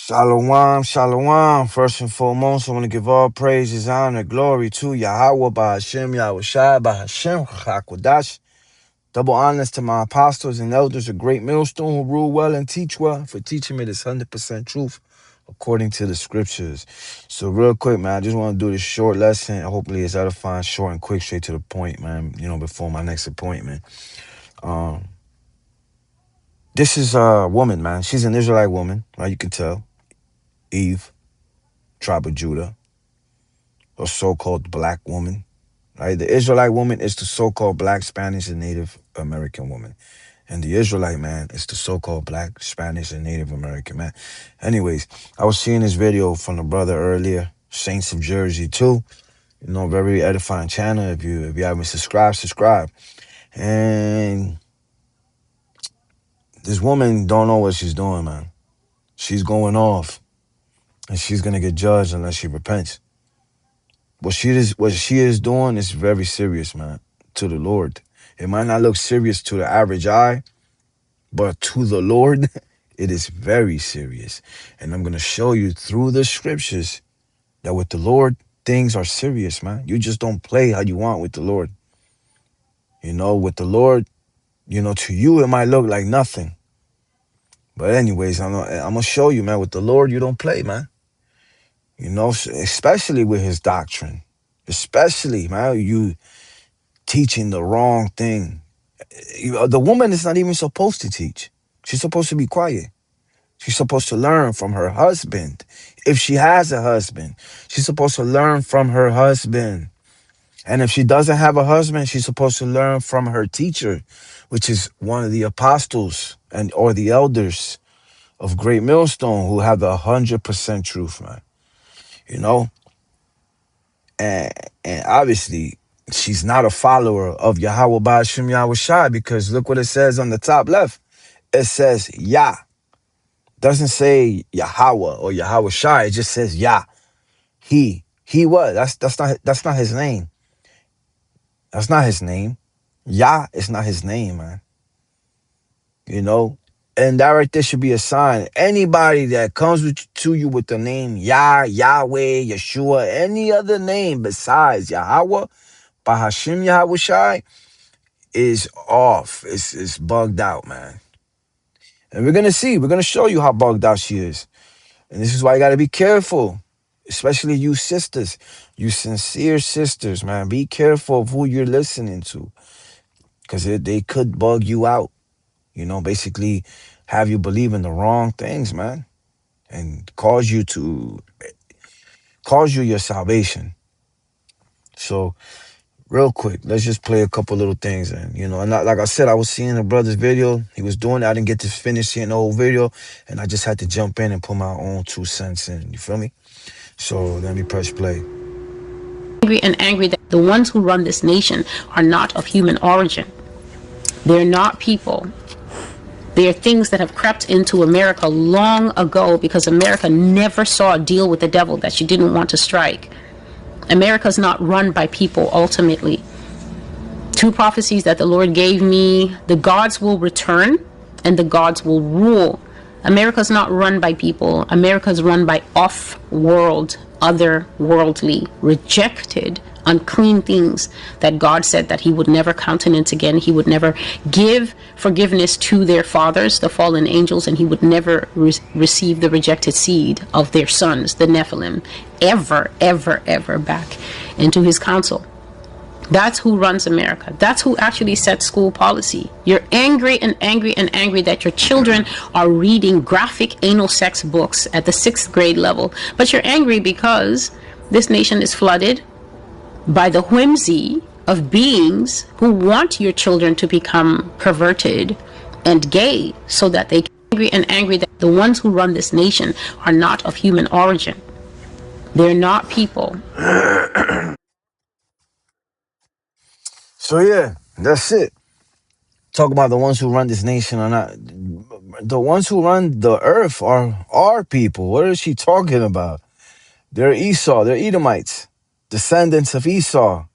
Shalom, shalom. First and foremost, I want to give all praises, honor, glory to Yahweh, Bahashem, Yahushai, Bahashem, Chakodash. Double honors to my apostles and elders, a great millstone who rule well and teach well, for teaching me this 100% truth according to the scriptures. So real quick, man, I just want to do this short lesson. Hopefully it's edifying, short and quick, straight to the point, man, before my next appointment. This is a woman, man. She's an Israelite woman, right? You can tell. Eve, tribe of Judah, or so-called black woman, right? The Israelite woman is the so-called black, Spanish, and Native American woman. And the Israelite man is the so-called black, Spanish, and Native American man. Anyways, I was seeing this video from the brother earlier, Saints of Jersey too. Very edifying channel. If you haven't subscribed, subscribe. And this woman don't know what she's doing, man. She's going off, and she's gonna get judged unless she repents. What she is doing is very serious, man, to the Lord. It might not look serious to the average eye, but to the Lord, it is very serious. And I'm going to show you through the scriptures that with the Lord, things are serious, man. You just don't play how you want with the Lord. With the Lord, to you, it might look like nothing. But anyways, I'm going to show you, man, with the Lord, you don't play, man. Especially with his doctrine. Especially, man, you teaching the wrong thing. The woman is not even supposed to teach. She's supposed to be quiet. She's supposed to learn from her husband. If she has a husband, she's supposed to learn from her husband. And if she doesn't have a husband, she's supposed to learn from her teacher, which is one of the apostles or the elders of Great Millstone who have the 100% truth, man. And obviously, she's not a follower of Yahweh Ba'ashim Yahushai, because look what it says on the top left. It says Yah. Doesn't say Yahweh or Yahweh Shai. It just says Yah. He was. That's not his name. That's not his name. Yah is not his name, man. And that right there should be a sign. Anybody that comes to you with the name Yah, Yahweh, Yeshua, any other name besides Yahweh, Bahashim Yahweh Shai, is off. It's bugged out, man. And we're going to show you how bugged out she is. And this is why you got to be careful, especially you sisters, you sincere sisters, man. Be careful of who you're listening to, because they could bug you out, basically have you believe in the wrong things, man, and cause you your salvation. So real quick, let's just play a couple little things. And, and like I said, I was seeing the brother's video. He was doing it. I didn't get to finish seeing the whole video, and I just had to jump in and put my own 2 cents in. You feel me? So let me press play. Angry that the ones who run this nation are not of human origin. They're not people. They are things that have crept into America long ago because America never saw a deal with the devil that she didn't want to strike. America's not run by people ultimately. 2 prophecies that the Lord gave me: the gods will return and the gods will rule. America's not run by people. America's run by off-world, otherworldly, rejected, unclean things that God said that he would never countenance again. He would never give forgiveness to their fathers, the fallen angels, and he would never receive the rejected seed of their sons, the Nephilim, ever, ever, ever back into his counsel. That's who runs America. That's who actually sets school policy. You're angry and angry and angry that your children are reading graphic anal sex books at the 6th grade level. But you're angry because this nation is flooded by the whimsy of beings who want your children to become perverted and gay so that they can be angry that the ones who run this nation are not of human origin. They're not people. So yeah, that's it. Talk about the ones who run this nation or not. The ones who run the earth are our people. What is she talking about? They're Esau. They're Edomites, descendants of Esau,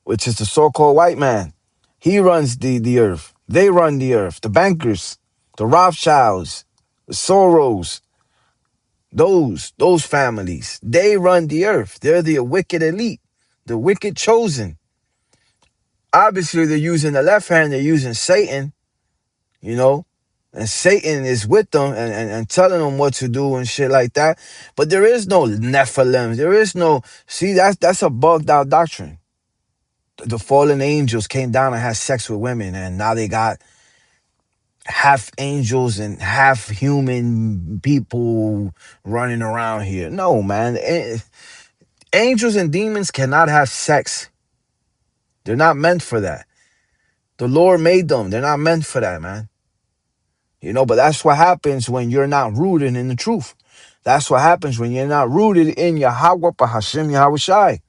which is the so-called white man. He runs the earth. They run the earth. The bankers, the Rothschilds, the Soros, Those families, they run the earth. They're the wicked elite, the wicked chosen. Obviously, they're using the left hand, they're using Satan, you know, and Satan is with them and telling them what to do and shit like that. But there is no Nephilim. There is no, see, that's a bugged out doctrine. The fallen angels came down and had sex with women, and now they got half angels and half human people running around here. No, man. Angels and demons cannot have sex. They're not meant for that. The Lord made them. They're not meant for that, man. You know, but that's what happens when you're not rooted in the truth. That's what happens when you're not rooted in Yahweh, Hashem, Yahweh Shai.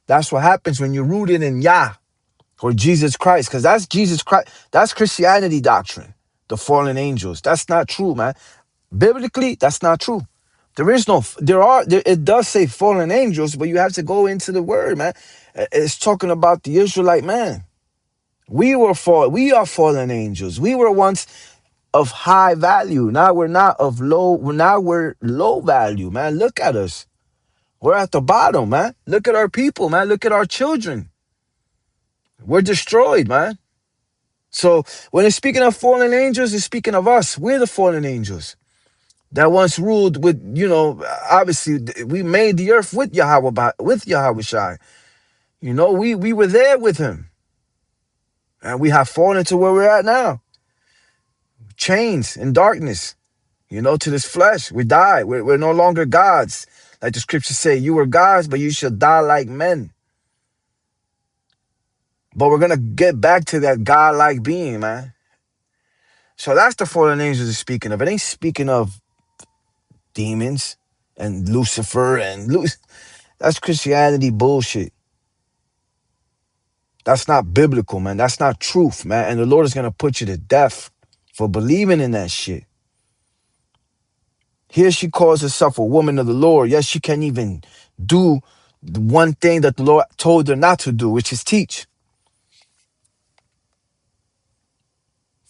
That's what happens when you're rooted in Yah or Jesus Christ, because that's Jesus Christ. That's Christianity doctrine, the fallen angels. That's not true, man. Biblically, that's not true. There is no, it does say fallen angels, but you have to go into the word, man. It's talking about the Israelite man. We are fallen angels. We were once of high value. Now we're not of low. Now we're low value, man. Look at us. We're at the bottom, man. Look at our people, man. Look at our children. We're destroyed, man. So when it's speaking of fallen angels, it's speaking of us. We're the fallen angels that once ruled with, you know, obviously we made the earth with Yahweh Shai. You know, we were there with him. And we have fallen to where we're at now. Chains in darkness, you know, to this flesh. We die. We're no longer gods. Like the scriptures say, you were gods, but you shall die like men. But we're going to get back to that God-like being, man. So that's the fallen angels are speaking of. It ain't speaking of demons and Lucifer and that's Christianity bullshit. That's not biblical, man. That's not truth, man. And the Lord is going to put you to death for believing in that shit. Here she calls herself a woman of the Lord. Yes, she can't even do the one thing that the Lord told her not to do, which is teach.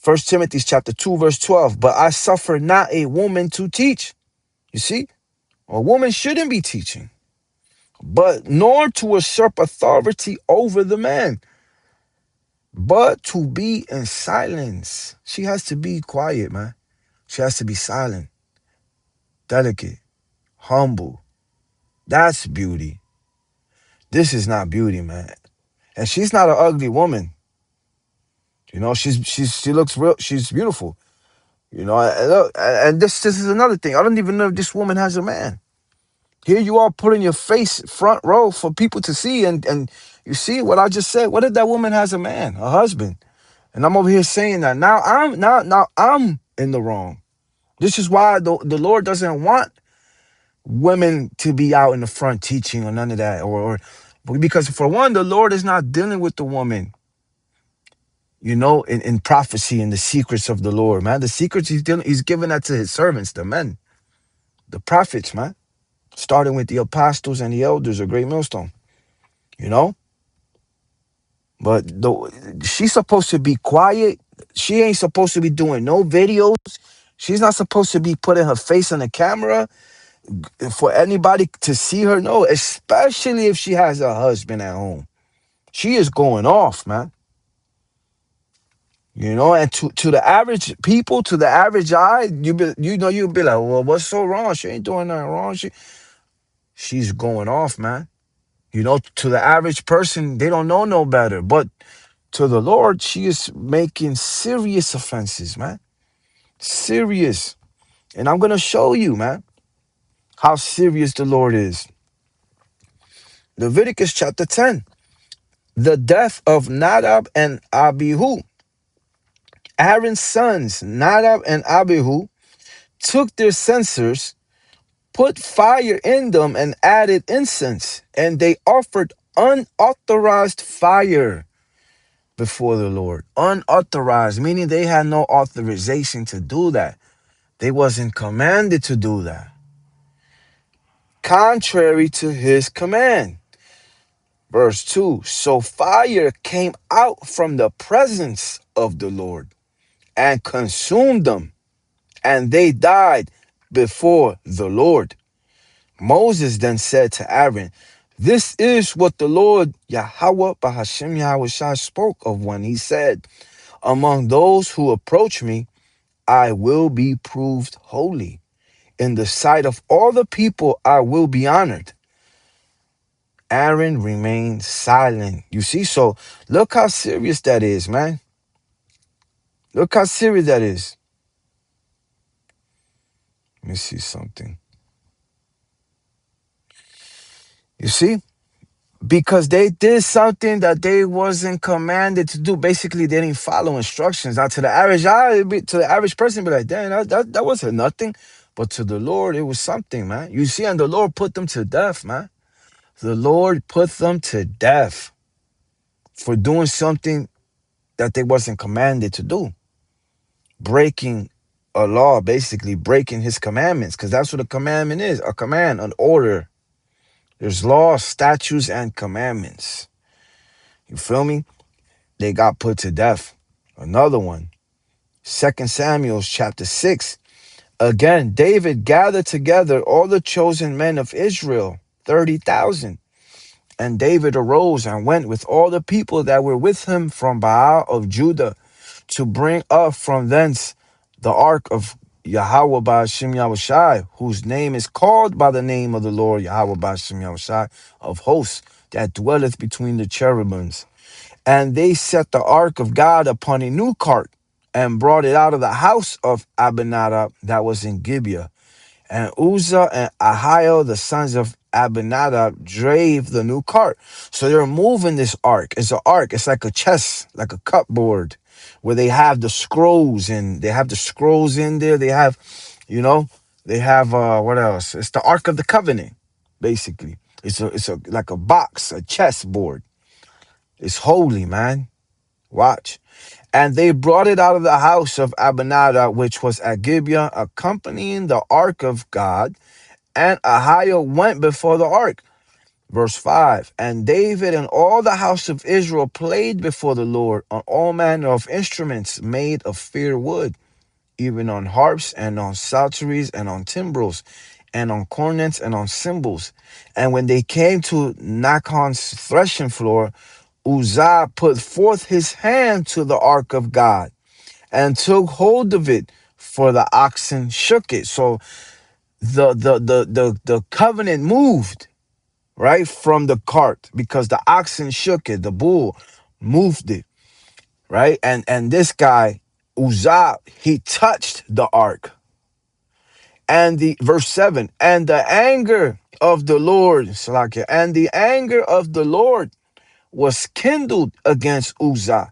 1 Timothy chapter 2, verse 12. But I suffer not a woman to teach. You see, a woman shouldn't be teaching, but nor to usurp authority over the man, but to be in silence. She has to be quiet, man. She has to be silent, delicate, humble. That's beauty. This is not beauty, man. And she's not an ugly woman. You know, she looks real. She's beautiful. You know, and this is another thing. I don't even know if this woman has a man. Here you are putting your face front row for people to see, and you see what I just said. What if that woman has a man, a husband? And I'm over here saying that now I'm in the wrong. This is why the Lord doesn't want women to be out in the front teaching or none of that, or because for one, the Lord is not dealing with the woman. You know, in prophecy and the secrets of the Lord, man. The secrets he's giving that to his servants, the men, the prophets, man. Starting with the apostles and the elders of Great Millstone, you know? But she's supposed to be quiet. She ain't supposed to be doing no videos. She's not supposed to be putting her face on the camera for anybody to see her. No, especially if she has a husband at home. She is going off, man. You know, and to the average people, to the average eye, you'd be like, well, what's so wrong? She ain't doing nothing wrong. She's going off, man. You know, to the average person, they don't know no better. But to the Lord, she is making serious offenses, man. Serious. And I'm going to show you, man, how serious the Lord is. Leviticus chapter 10. The death of Nadab and Abihu. Aaron's sons, Nadab and Abihu, took their censers, put fire in them, and added incense. And they offered unauthorized fire before the Lord. Unauthorized, meaning they had no authorization to do that. They wasn't commanded to do that. Contrary to his command. Verse 2. So fire came out from the presence of the Lord and consumed them, and they died before the Lord. Moses then said to Aaron, this is what the Lord Yahweh Bahashem Yahushua spoke of when he said, among those who approach me, I will be proved holy. In the sight of all the people, I will be honored. Aaron remained silent. You see, so look how serious that is, man. Look how serious that is. Let me see something. You see? Because they did something that they wasn't commanded to do. Basically, they didn't follow instructions. Now, to the average eye, to the average person, be like, damn, that wasn't nothing. But to the Lord, it was something, man. You see, and the Lord put them to death, man. The Lord put them to death for doing something that they wasn't commanded to do. Breaking a law, basically breaking his commandments, because that's what a commandment is, a command, an order. There's laws, statutes, and commandments. You feel me? They got put to death. Another one, 2 Samuel chapter 6. Again, David gathered together all the chosen men of Israel, 30,000. And David arose and went with all the people that were with him from Baal of Judah to bring up from thence the ark of Yahweh Ba'ashem Yahushai, whose name is called by the name of the Lord Yahweh Ba'ashem Yahushai of hosts, that dwelleth between the cherubims. And they set the ark of God upon a new cart and brought it out of the house of Abinadab that was in Gibeah. And Uzzah and Ahio, the sons of Abinadab, drave the new cart. So they're moving this ark. It's an ark. It's like a chest, like a cupboard, where they have the scrolls and they have the scrolls in there. They have, they have what else? It's the Ark of the Covenant, basically. It's a like a box, a chest board. It's holy, man. Watch. And they brought it out of the house of Abinadab, which was at Gibeah, accompanying the ark of God. And Ahio went before the ark. Verse 5. And David and all the house of Israel played before the Lord on all manner of instruments made of fir wood, even on harps and on psalteries and on timbrels and on cornets and on cymbals. And when they came to Nachon's threshing floor, Uzzah put forth his hand to the ark of God and took hold of it, for the oxen shook it. So the covenant moved right from the cart because the oxen shook it. The bull moved it, right? And this guy Uzzah, he touched the ark. And the verse 7, and the anger of the Lord, Salakia, and the anger of the Lord was kindled against Uzzah,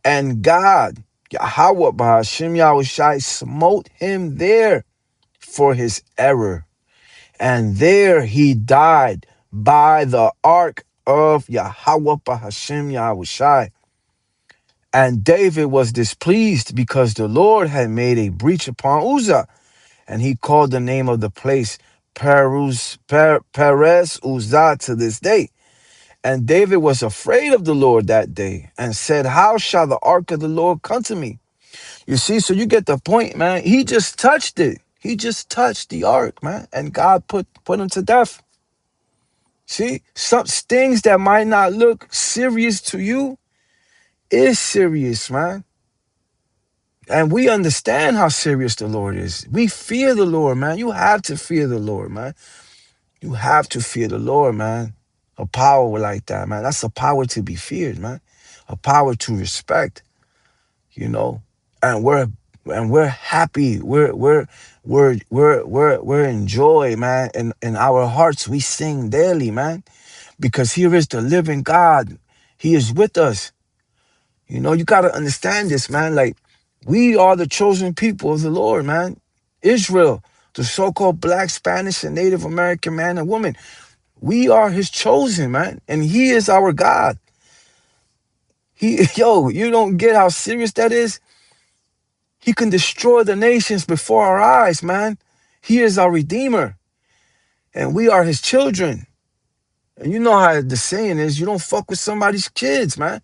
and God, Yahweh Bahashem Yahushai, smote him there for his error. And there he died by the ark of Yahweh Bahashem Yahushai. And David was displeased because the Lord had made a breach upon Uzzah, and he called the name of the place Perez Uzzah to this day. And David was afraid of the Lord that day and said, how shall the ark of the Lord come to me? You see, so you get the point, man. He just touched it. He just touched the ark, man. And God put him to death. See, some things that might not look serious to you is serious, man. And we understand how serious the Lord is. We fear the Lord, man. You have to fear the Lord, man. You have to fear the Lord, man. A power like that, man. That's a power to be feared, man. A power to respect, And we're happy. We're in joy, man. And in our hearts, we sing daily, man. Because here is the living God. He is with us. You got to understand this, man. Like, we are the chosen people of the Lord, man. Israel, the so-called Black, Spanish, and Native American man and woman. We are his chosen, man. And he is our God. You don't get how serious that is? He can destroy the nations before our eyes, man. He is our Redeemer. And we are his children. And you know how the saying is, you don't fuck with somebody's kids, man.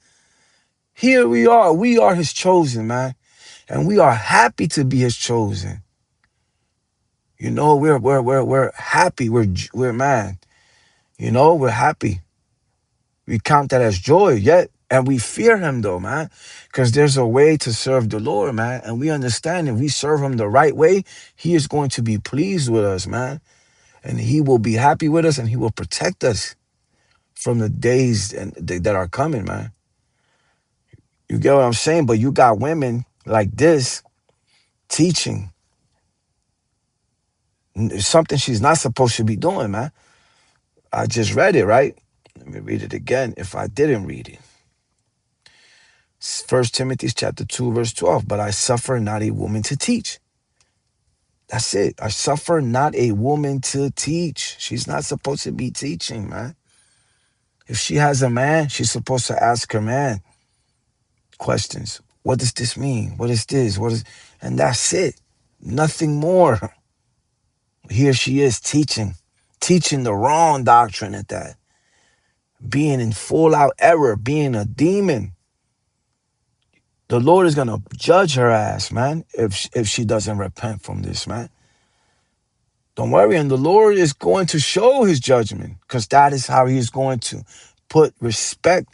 Here we are. We are his chosen, man. And we are happy to be his chosen. You know, we're happy. We're man. You know, we're happy. We count that as joy, yet, and we fear him though, man, because there's a way to serve the Lord, man, and we understand if we serve him the right way, he is going to be pleased with us, man, and he will be happy with us, and he will protect us from the days that are coming, man. You get what I'm saying? But you got women like this teaching something she's not supposed to be doing, man. I just read it, right? Let me read it again if I didn't read it. First Timothy chapter 2, verse 12. But I suffer not a woman to teach. That's it. I suffer not a woman to teach. She's not supposed to be teaching, man. If she has a man, she's supposed to ask her man questions. What does this mean? What is this? And that's it. Nothing more. Here she is teaching the wrong doctrine at that. Being in full out error, being a demon. The Lord is gonna judge her ass, man, if she doesn't repent from this, man. Don't worry, and the Lord is going to show his judgment, because that is how he's going to put respect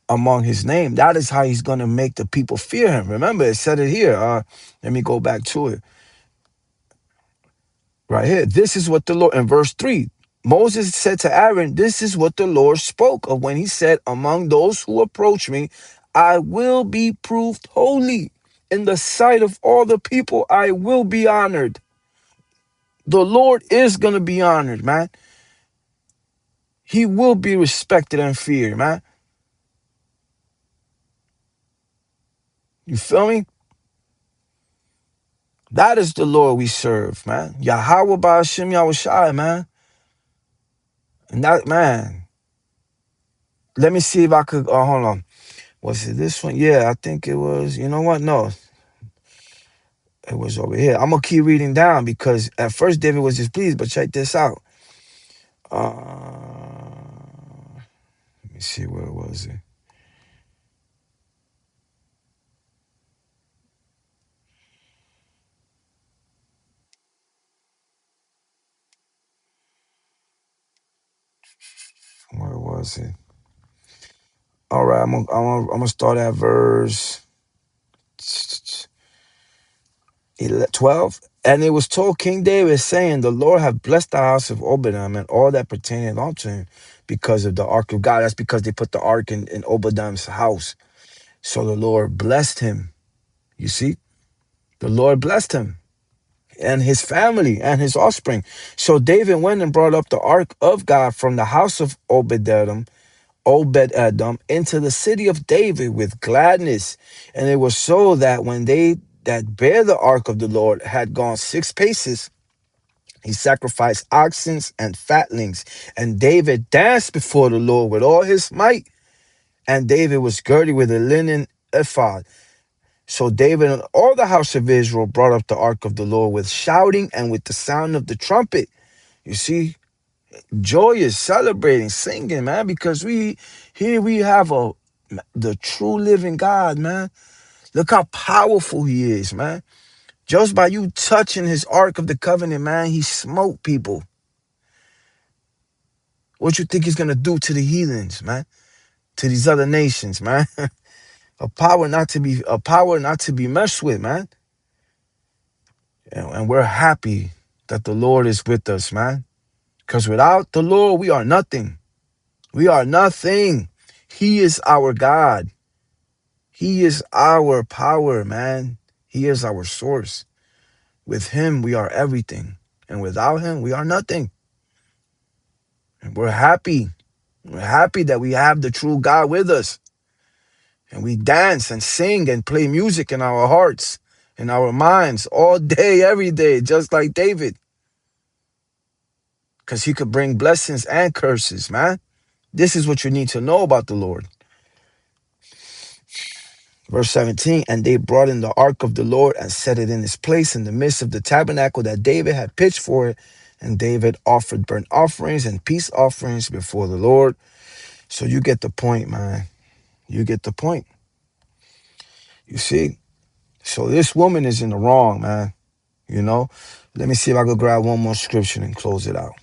among his name. That is how he's going to make the people fear him. Remember, it said it here. Let me go back to it. Right here. This is what the Lord, in verse 3, Moses said to Aaron, this is what the Lord spoke of when he said, among those who approach me, I will be proved holy. In the sight of all the people, I will be honored. The Lord is going to be honored, man. He will be respected and feared, man. You feel me? That is the Lord we serve, man. Yahweh Ba'ashem Yahushai, man. And that, man, let me see if I could, hold on. Was it this one? Yeah, I think it was, you know what? No, it was over here. I'm going to keep reading down because at first David was displeased, but check this out. Let me see, where was it? Where was it? All right, I'm gonna start at verse 12. And it was told King David, saying, the Lord hath blessed the house of Obededom and all that pertaineth unto him because of the ark of God. That's because they put the ark in Obededом's house. So the Lord blessed him. You see? The Lord blessed him and his family and his offspring. So David went and brought up the ark of God from the house of Obed-Edom into the city of David with gladness. And it was so that when they that bear the ark of the Lord had gone 6 paces, he sacrificed oxen and fatlings. And David danced before the Lord with all his might. And David was girded with a linen ephod. So David and all the house of Israel brought up the ark of the Lord with shouting and with the sound of the trumpet. You see, joyous, celebrating, singing, man, because we have the true living God, man. Look how powerful he is, man. Just by you touching his ark of the covenant, man, he smote people. What you think he's gonna do to the heathens, man? To these other nations, man? A power not to be messed with, man. And we're happy that the Lord is with us, man. Because without the Lord, we are nothing. We are nothing. He is our God. He is our power, man. He is our source. With him, we are everything. And without him, we are nothing. And we're happy. We're happy that we have the true God with us. And we dance and sing and play music in our hearts, in our minds, all day, every day, just like David. Because he could bring blessings and curses, man. This is what you need to know about the Lord. Verse 17, and they brought in the ark of the Lord and set it in its place in the midst of the tabernacle that David had pitched for it. And David offered burnt offerings and peace offerings before the Lord. So you get the point, man. You get the point. You see? So this woman is in the wrong, man. You know? Let me see if I could grab one more scripture and close it out.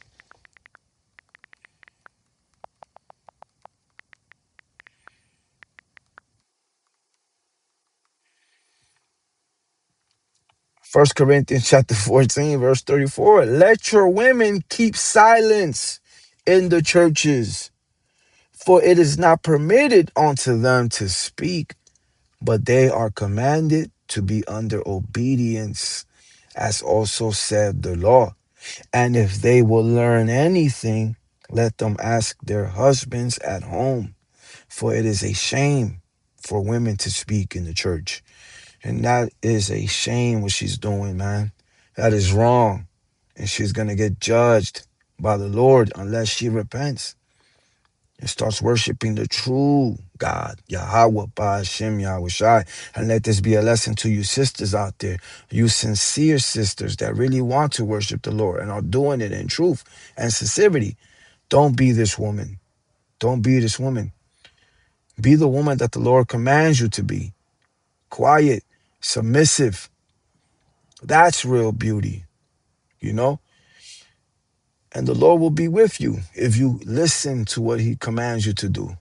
First Corinthians chapter 14, verse 34. Let your women keep silence in the churches, for it is not permitted unto them to speak, but they are commanded to be under obedience, as also said the law. And if they will learn anything, let them ask their husbands at home, for it is a shame for women to speak in the church. And that is a shame what she's doing, man. That is wrong. And she's going to get judged by the Lord unless she repents and starts worshiping the true God, Yahweh, Ba'ashem, Yahweh Shai. And let this be a lesson to you sisters out there, you sincere sisters that really want to worship the Lord and are doing it in truth and sincerity. Don't be this woman. Don't be this woman. Be the woman that the Lord commands you to be. Quiet, submissive. That's real beauty, you know? And the Lord will be with you if you listen to what he commands you to do.